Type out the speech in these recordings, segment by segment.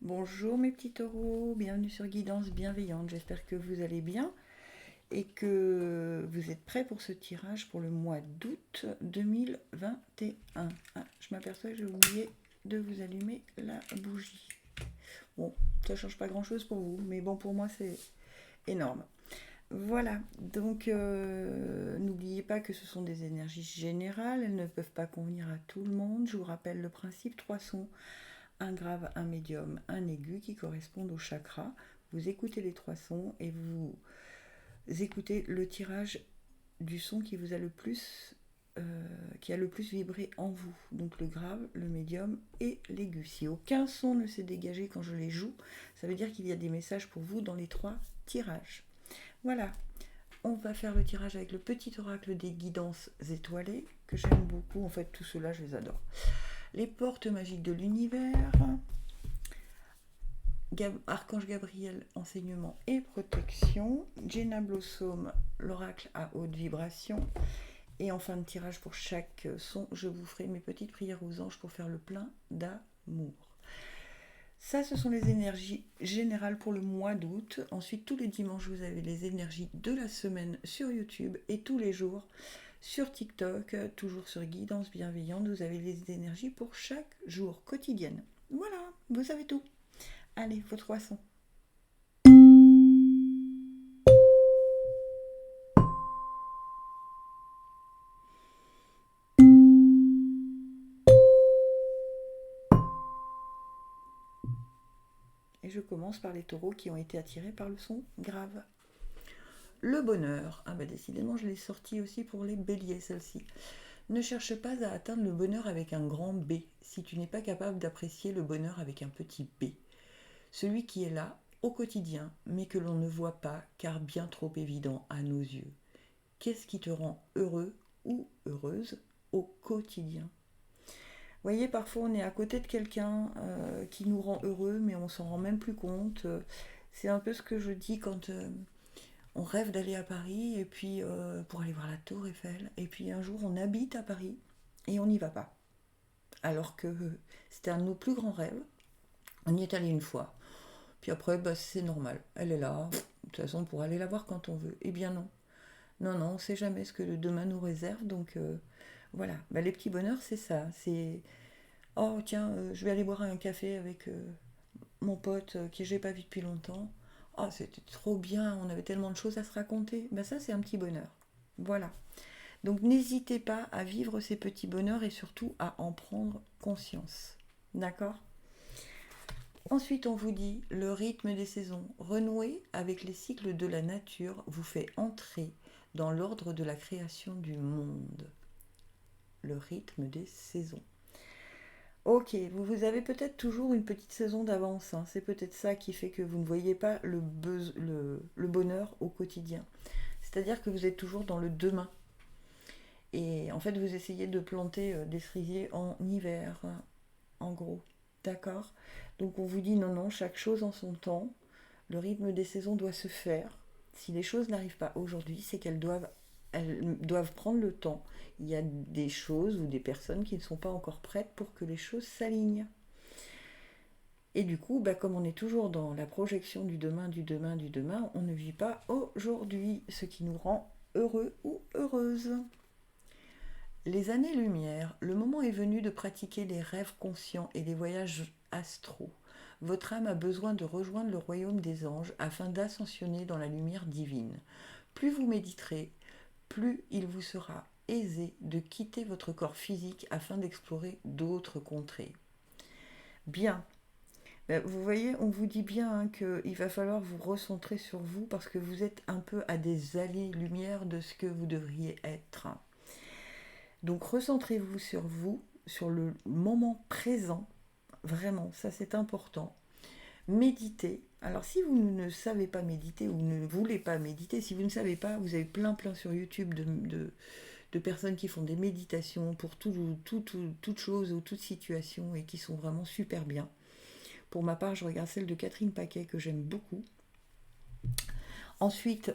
Bonjour mes petits taureaux, bienvenue sur Guidance Bienveillante. J'espère que vous allez bien et que vous êtes prêts pour ce tirage pour le mois d'août 2021. Ah, je m'aperçois que j'ai oublié de vous allumer la bougie. Bon, ça change pas grand chose pour vous, mais bon, pour moi c'est énorme. Voilà, donc n'oubliez pas que ce sont des énergies générales, elles ne peuvent pas convenir à tout le monde. Je vous rappelle le principe, 3 sons, un grave, un médium, un aigu qui correspondent au chakra. Vous écoutez les 3 sons et vous écoutez le tirage du son qui vous a le plus qui a le plus vibré en vous. Donc le grave, le médium et l'aigu. Si aucun son ne s'est dégagé quand je les joue, ça veut dire qu'il y a des messages pour vous dans les 3 tirages. Voilà, on va faire le tirage avec le petit oracle des guidances étoilées, que j'aime beaucoup. En fait, tout cela, je les adore. Les portes magiques de l'univers, Archange Gabriel, enseignement et protection, Jenna Blossom, l'oracle à haute vibration, et en fin de tirage pour chaque son, je vous ferai mes petites prières aux anges pour faire le plein d'amour. Ça, ce sont les énergies générales pour le mois d'août. Ensuite, tous les dimanches, vous avez les énergies de la semaine sur YouTube et tous les jours sur TikTok, toujours sur Guidance Bienveillante, vous avez les énergies pour chaque jour quotidienne. Voilà, vous savez tout. Allez, vos 3 sons. Et je commence par les taureaux qui ont été attirés par le son grave. Le bonheur. Ah bah décidément, je l'ai sorti aussi pour les béliers, celle-ci. Ne cherche pas à atteindre le bonheur avec un grand B si tu n'es pas capable d'apprécier le bonheur avec un petit b. Celui qui est là, au quotidien, mais que l'on ne voit pas car bien trop évident à nos yeux. Qu'est-ce qui te rend heureux ou heureuse au quotidien? Vous voyez, parfois on est à côté de quelqu'un qui nous rend heureux, mais on s'en rend même plus compte. C'est un peu ce que je dis quand on rêve d'aller à Paris et puis pour aller voir la Tour Eiffel. Et puis un jour on habite à Paris et on n'y va pas. Alors que c'était un de nos plus grands rêves. On y est allé une fois. Puis après, bah, c'est normal. Elle est là. De toute façon, on pourra aller la voir quand on veut. Eh bien non. Non, non, on ne sait jamais ce que le demain nous réserve. Donc voilà. Bah, les petits bonheurs, c'est ça. C'est oh tiens, je vais aller boire un café avec mon pote que j'ai pas vu depuis longtemps. Oh, c'était trop bien, on avait tellement de choses à se raconter. Ben ça, c'est un petit bonheur. Voilà. Donc n'hésitez pas à vivre ces petits bonheurs et surtout à en prendre conscience. D'accord? Ensuite, on vous dit le rythme des saisons. Renouer avec les cycles de la nature vous fait entrer dans l'ordre de la création du monde. Le rythme des saisons. Ok, vous avez peut-être toujours une petite saison d'avance, hein. C'est peut-être ça qui fait que vous ne voyez pas le bonheur au quotidien. C'est-à-dire que vous êtes toujours dans le demain. Et en fait, vous essayez de planter des cerisiers en hiver, hein, en gros. D'accord? Donc on vous dit non, non, chaque chose en son temps. Le rythme des saisons doit se faire. Si les choses n'arrivent pas aujourd'hui, c'est elles doivent prendre le temps. Il y a des choses ou des personnes qui ne sont pas encore prêtes pour que les choses s'alignent. Et du coup, bah, comme on est toujours dans la projection du demain, du demain, du demain, on ne vit pas aujourd'hui, ce qui nous rend heureux ou heureuse. Les années-lumière, le moment est venu de pratiquer les rêves conscients et les voyages astraux. Votre âme a besoin de rejoindre le royaume des anges afin d'ascensionner dans la lumière divine. Plus vous méditerez, plus il vous sera aisé de quitter votre corps physique afin d'explorer d'autres contrées. Bien. Vous voyez, on vous dit bien hein, qu'il va falloir vous recentrer sur vous parce que vous êtes un peu à des années-lumière de ce que vous devriez être. Donc recentrez-vous sur le moment présent. Vraiment, ça c'est important. Méditez. Alors si vous ne savez pas méditer ou ne voulez pas méditer, si vous ne savez pas, vous avez plein sur YouTube de personnes qui font des méditations pour toute chose ou toute situation et qui sont vraiment super bien. Pour ma part, je regarde celle de Catherine Paquet que j'aime beaucoup. Ensuite,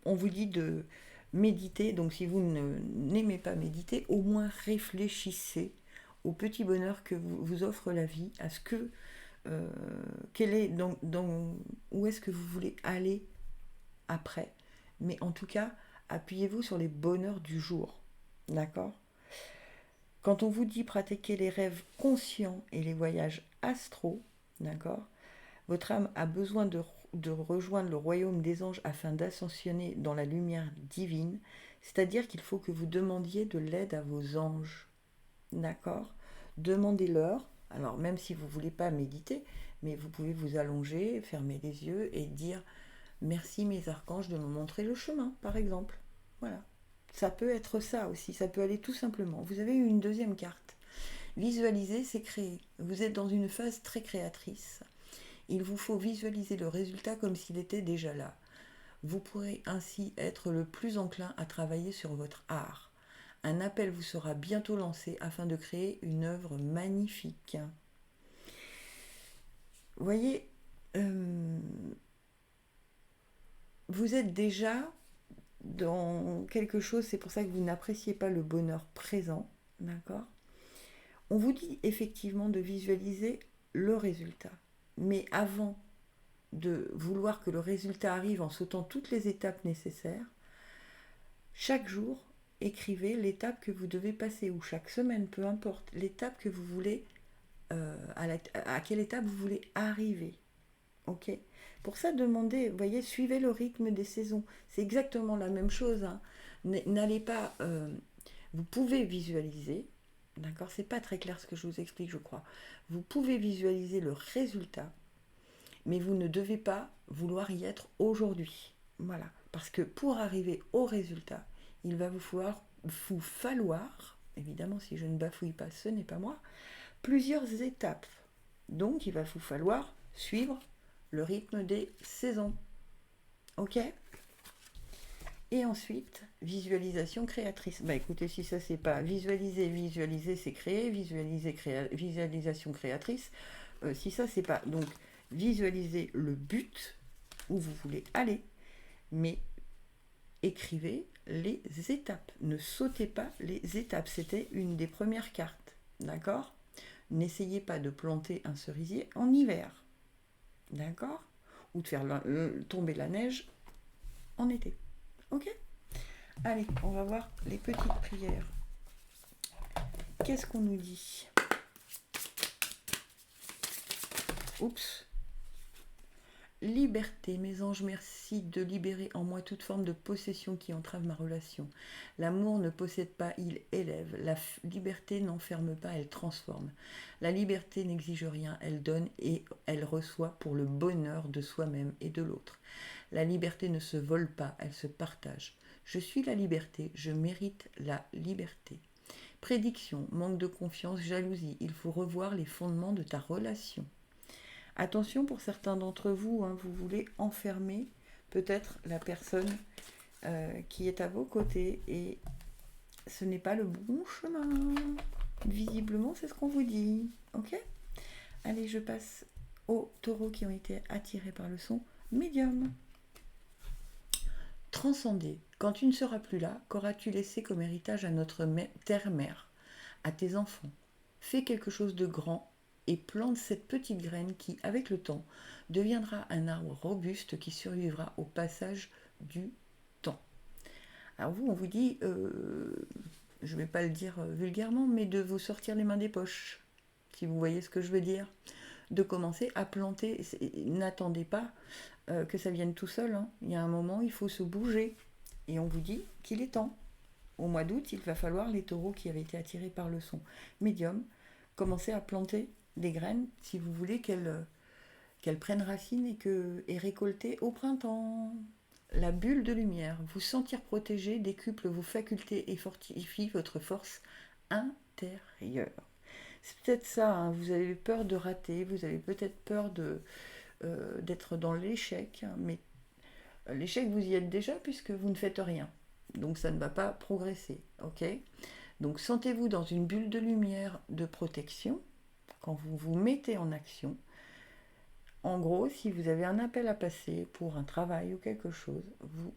on vous dit de méditer. Donc si vous n'aimez pas méditer, au moins réfléchissez au petit bonheur que vous offre la vie, à ce que Où est-ce que vous voulez aller après. Mais en tout cas, appuyez-vous sur les bonheurs du jour. D'accord? Quand on vous dit pratiquer les rêves conscients et les voyages astraux, d'accord? Votre âme a besoin de rejoindre le royaume des anges afin d'ascensionner dans la lumière divine, c'est-à-dire qu'il faut que vous demandiez de l'aide à vos anges. D'accord? Demandez-leur, alors même si vous ne voulez pas méditer, mais vous pouvez vous allonger, fermer les yeux et dire merci mes archanges de me montrer le chemin, par exemple. Voilà. Ça peut être ça aussi, ça peut aller tout simplement. Vous avez une deuxième carte. Visualiser, c'est créer. Vous êtes dans une phase très créatrice. Il vous faut visualiser le résultat comme s'il était déjà là. Vous pourrez ainsi être le plus enclin à travailler sur votre art. Un appel vous sera bientôt lancé afin de créer une œuvre magnifique. Vous voyez, vous êtes déjà dans quelque chose, c'est pour ça que vous n'appréciez pas le bonheur présent, d'accord? On vous dit effectivement de visualiser le résultat. Mais avant de vouloir que le résultat arrive en sautant toutes les étapes nécessaires, chaque jour, écrivez l'étape que vous devez passer, ou chaque semaine, peu importe, l'étape que vous voulez, à quelle étape vous voulez arriver. Ok? Pour ça, demandez, vous voyez, suivez le rythme des saisons. C'est exactement la même chose. Hein. N'allez pas... vous pouvez visualiser, d'accord? C'est pas très clair ce que je vous explique, je crois. Vous pouvez visualiser le résultat, mais vous ne devez pas vouloir y être aujourd'hui. Voilà. Parce que pour arriver au résultat, il va vous falloir, évidemment, si je ne bafouille pas, ce n'est pas moi, plusieurs étapes. Donc, il va vous falloir suivre le rythme des saisons. Ok? Et ensuite, visualisation créatrice. Bah écoutez, si ça c'est pas visualiser c'est créer, visualisation créatrice. Si ça c'est pas, donc visualisez le but où vous voulez aller, mais écrivez les étapes. Ne sautez pas les étapes. C'était une des premières cartes. D'accord? N'essayez pas de planter un cerisier en hiver. D'accord? Ou de faire tomber la neige en été. Ok? Allez, on va voir les petites prières. Qu'est-ce qu'on nous dit? Oups. Liberté, mes anges, merci de libérer en moi toute forme de possession qui entrave ma relation. L'amour ne possède pas, il élève. La liberté n'enferme pas, elle transforme. La liberté n'exige rien, elle donne et elle reçoit pour le bonheur de soi-même et de l'autre. La liberté ne se vole pas, elle se partage. Je suis la liberté, je mérite la liberté. Prédiction, manque de confiance, jalousie, il faut revoir les fondements de ta relation. Attention, pour certains d'entre vous, hein, vous voulez enfermer peut-être la personne qui est à vos côtés et ce n'est pas le bon chemin. Visiblement, c'est ce qu'on vous dit. Ok? Allez, je passe aux taureaux qui ont été attirés par le son médium. Transcender. Quand tu ne seras plus là, qu'auras-tu laissé comme héritage à notre terre-mère, à tes enfants? Fais quelque chose de grand et plante cette petite graine qui, avec le temps, deviendra un arbre robuste qui survivra au passage du temps. Alors vous, on vous dit, je ne vais pas le dire vulgairement, mais de vous sortir les mains des poches, si vous voyez ce que je veux dire. De commencer à planter. N'attendez pas que ça vienne tout seul. Hein. Il y a un moment, il faut se bouger. Et on vous dit qu'il est temps. Au mois d'août, il va falloir, les taureaux qui avaient été attirés par le son médium, commencer à planter des graines si vous voulez qu'elles prennent racine et récolter au printemps. La bulle de lumière, vous sentir protégé décuple vos facultés et fortifie votre force intérieure. C'est peut-être ça, hein, vous avez peur de rater, vous avez peut-être peur d'être dans l'échec, mais l'échec vous y êtes déjà puisque vous ne faites rien. Donc ça ne va pas progresser, ok? Donc sentez-vous dans une bulle de lumière de protection quand vous vous mettez en action. En gros, si vous avez un appel à passer pour un travail ou quelque chose, vous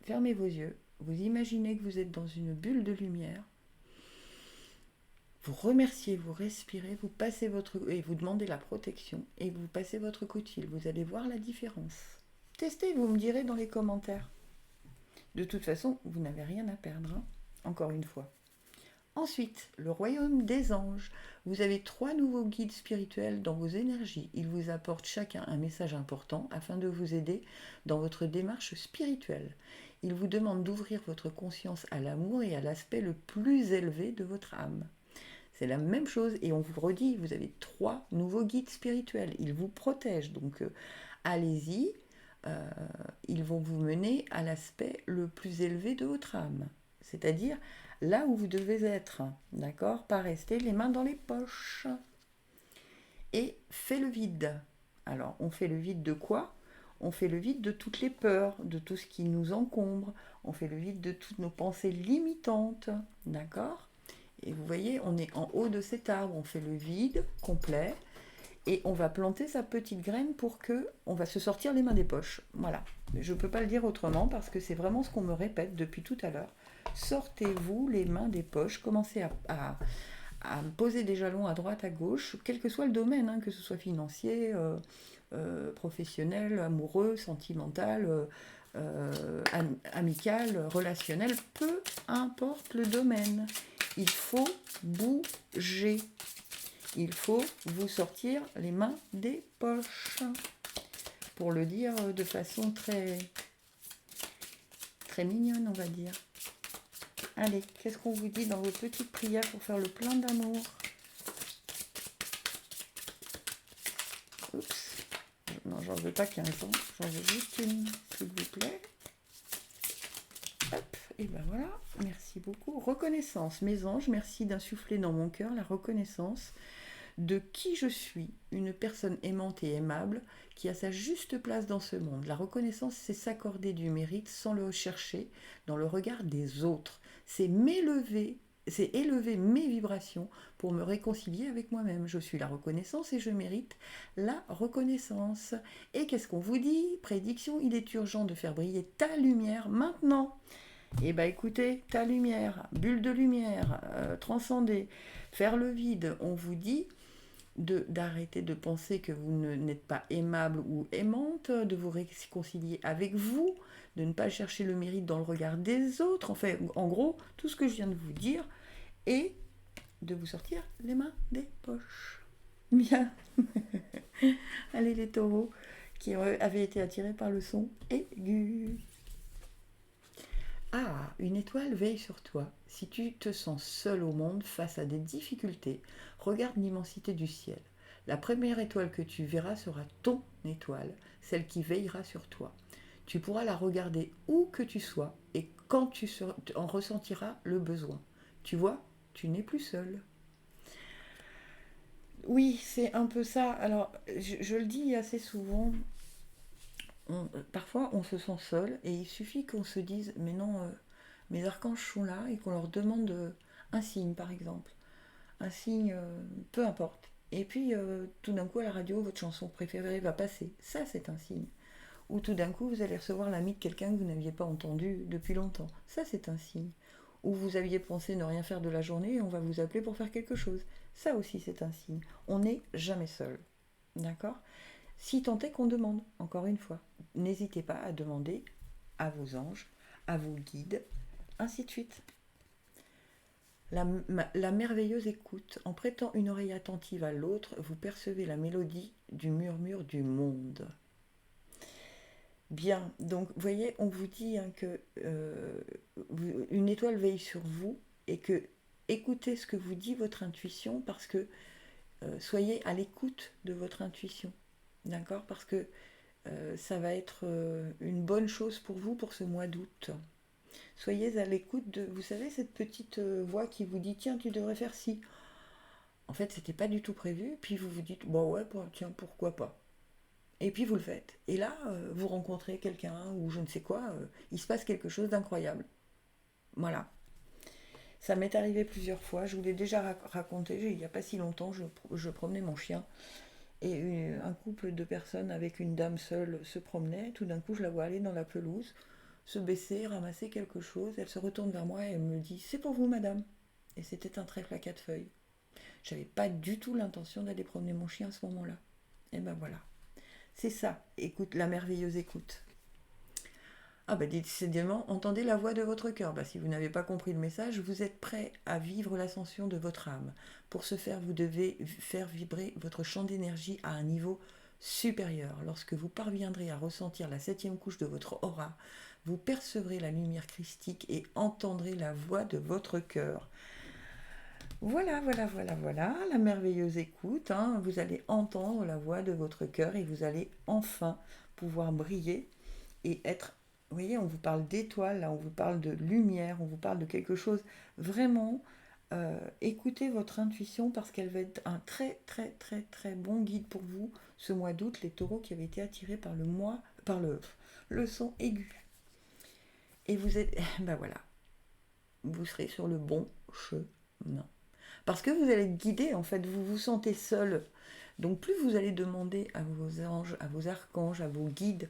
fermez vos yeux, vous imaginez que vous êtes dans une bulle de lumière, vous remerciez, vous respirez, vous passez et vous demandez la protection et vous passez votre coup de fil. Vous allez voir la différence. Testez, vous me direz dans les commentaires. De toute façon, vous n'avez rien à perdre, hein, encore une fois. Ensuite, le royaume des anges. Vous avez 3 nouveaux guides spirituels dans vos énergies. Ils vous apportent chacun un message important afin de vous aider dans votre démarche spirituelle. Ils vous demandent d'ouvrir votre conscience à l'amour et à l'aspect le plus élevé de votre âme. C'est la même chose et on vous redit, vous avez 3 nouveaux guides spirituels. Ils vous protègent, donc allez-y. Ils vont vous mener à l'aspect le plus élevé de votre âme. C'est-à-dire là où vous devez être, d'accord? Pas rester les mains dans les poches. Et fait le vide. Alors, on fait le vide de quoi? On fait le vide de toutes les peurs, de tout ce qui nous encombre. On fait le vide de toutes nos pensées limitantes, d'accord? Et vous voyez, on est en haut de cet arbre, on fait le vide complet. Et on va planter sa petite graine pour que on va se sortir les mains des poches. Voilà. Je ne peux pas le dire autrement parce que c'est vraiment ce qu'on me répète depuis tout à l'heure. Sortez-vous les mains des poches, commencez à poser des jalons à droite, à gauche, quel que soit le domaine, hein, que ce soit financier, professionnel, amoureux, sentimental, amical, relationnel, peu importe le domaine. Il faut bouger. Il faut vous sortir les mains des poches. Pour le dire de façon très, très mignonne, on va dire. Allez, qu'est-ce qu'on vous dit dans vos petites prières pour faire le plein d'amour? Oups. Non, j'en veux pas 15 ans. J'en veux juste une, s'il vous plaît. Hop, et ben voilà. Merci beaucoup. Reconnaissance. Mes anges, merci d'insuffler dans mon cœur la reconnaissance de qui je suis, une personne aimante et aimable qui a sa juste place dans ce monde. La reconnaissance, c'est s'accorder du mérite sans le chercher dans le regard des autres. C'est m'élever, c'est élever mes vibrations pour me réconcilier avec moi-même. Je suis la reconnaissance et je mérite la reconnaissance. Et qu'est-ce qu'on vous dit? Prédiction, il est urgent de faire briller ta lumière maintenant. Eh bien écoutez, ta lumière, bulle de lumière, transcender, faire le vide, on vous dit d'arrêter de penser que vous n'êtes pas aimable ou aimante, de vous réconcilier avec vous, de ne pas chercher le mérite dans le regard des autres, enfin, en gros, tout ce que je viens de vous dire, et de vous sortir les mains des poches. Bien. Allez les taureaux qui avaient été attirés par le son aigu. Ah, une étoile veille sur toi. Si tu te sens seul au monde face à des difficultés, regarde l'immensité du ciel. La première étoile que tu verras sera ton étoile, celle qui veillera sur toi. Tu pourras la regarder où que tu sois et quand tu en ressentiras le besoin. Tu vois, tu n'es plus seul. Oui, c'est un peu ça. Alors, je le dis assez souvent. Parfois, on se sent seul et il suffit qu'on se dise mais non, mes archanges sont là et qu'on leur demande un signe, par exemple. Un signe, peu importe. Et puis, tout d'un coup, à la radio, votre chanson préférée va passer. Ça, c'est un signe. Ou tout d'un coup, vous allez recevoir l'ami de quelqu'un que vous n'aviez pas entendu depuis longtemps. Ça, c'est un signe. Ou vous aviez pensé ne rien faire de la journée et on va vous appeler pour faire quelque chose. Ça aussi, c'est un signe. On n'est jamais seul. D'accord? Si tant est qu'on demande, encore une fois, n'hésitez pas à demander à vos anges, à vos guides, ainsi de suite. La merveilleuse écoute, en prêtant une oreille attentive à l'autre, vous percevez la mélodie du murmure du monde. Bien, donc vous voyez, on vous dit que une étoile veille sur vous et que écoutez ce que vous dit votre intuition parce que soyez à l'écoute de votre intuition. D'accord? Parce que ça va être une bonne chose pour vous pour ce mois d'août. Soyez à l'écoute de, vous savez, cette petite voix qui vous dit tiens, tu devrais faire ci. En fait, c'était pas du tout prévu, puis vous vous dites bon ouais, tiens, pourquoi pas. Et puis vous le faites. Et là, vous rencontrez quelqu'un ou je ne sais quoi, il se passe quelque chose d'incroyable. Voilà. Ça m'est arrivé plusieurs fois, je vous l'ai déjà raconté, il n'y a pas si longtemps, je promenais mon chien. Et un couple de personnes avec une dame seule se promenait. Tout d'un coup, je la vois aller dans la pelouse, se baisser, ramasser quelque chose. Elle se retourne vers moi et elle me dit « C'est pour vous, madame ». Et c'était un trèfle à 4 feuilles. J'avais pas du tout l'intention d'aller promener mon chien à ce moment-là. Et ben voilà. C'est ça, écoute, la merveilleuse écoute. Ah bah décidément, entendez la voix de votre cœur. Bah, si vous n'avez pas compris le message, vous êtes prêt à vivre l'ascension de votre âme. Pour ce faire, vous devez faire vibrer votre champ d'énergie à un niveau supérieur. Lorsque vous parviendrez à ressentir la 7e couche de votre aura, vous percevrez la lumière christique et entendrez la voix de votre cœur. Voilà, voilà, voilà, voilà, la merveilleuse écoute. Hein. Vous allez entendre la voix de votre cœur et vous allez enfin pouvoir briller et être. Vous voyez, on vous parle d'étoiles, là, on vous parle de lumière, on vous parle de quelque chose. Vraiment, écoutez votre intuition parce qu'elle va être un très, très, très, très bon guide pour vous ce mois d'août, les taureaux qui avaient été attirés par le son aigu. Et vous êtes. Ben voilà, vous serez sur le bon chemin. Parce que vous allez être guidé, en fait, vous vous sentez seul. Donc plus vous allez demander à vos anges, à vos archanges, à vos guides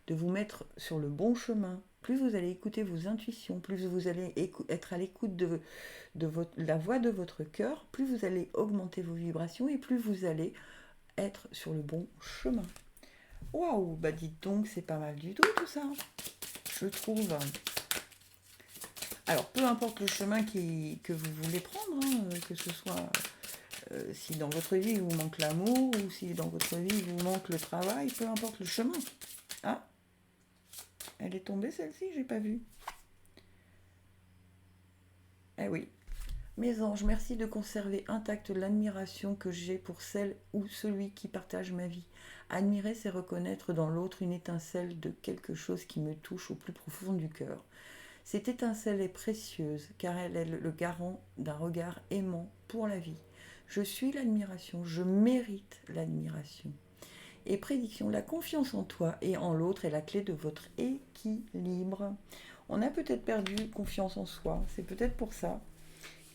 de vous mettre sur le bon chemin, plus vous allez écouter vos intuitions, plus vous allez être à l'écoute de la voix de votre cœur, plus vous allez augmenter vos vibrations et plus vous allez être sur le bon chemin. Waouh, bah dites donc, c'est pas mal du tout ça, je trouve. Alors, peu importe le chemin que vous voulez prendre, hein, que ce soit si dans votre vie il vous manque l'amour ou si dans votre vie il vous manque le travail, peu importe le chemin. Ah, elle est tombée celle-ci, j'ai pas vu. Eh oui. Mes anges, merci de conserver intacte l'admiration que j'ai pour celle ou celui qui partage ma vie. Admirer, c'est reconnaître dans l'autre une étincelle de quelque chose qui me touche au plus profond du cœur. Cette étincelle est précieuse car elle est le garant d'un regard aimant pour la vie. Je suis l'admiration, je mérite l'admiration. Et prédiction, la confiance en toi et en l'autre est la clé de votre équilibre. On a peut-être perdu confiance en soi, c'est peut-être pour ça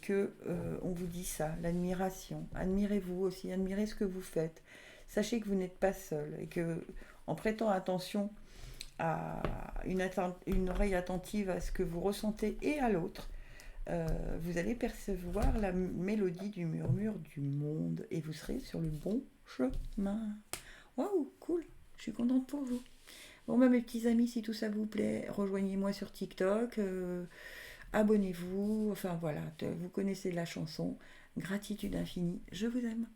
que on vous dit ça, l'admiration. Admirez-vous aussi, admirez ce que vous faites. Sachez que vous n'êtes pas seul et que en prêtant attention à une oreille attentive à ce que vous ressentez et à l'autre, vous allez percevoir la mélodie du murmure du monde et vous serez sur le bon chemin. Waouh, cool, je suis contente pour vous. Bon, bah, mes petits amis, si tout ça vous plaît, rejoignez-moi sur TikTok, abonnez-vous, enfin voilà, vous connaissez la chanson. Gratitude infinie, je vous aime.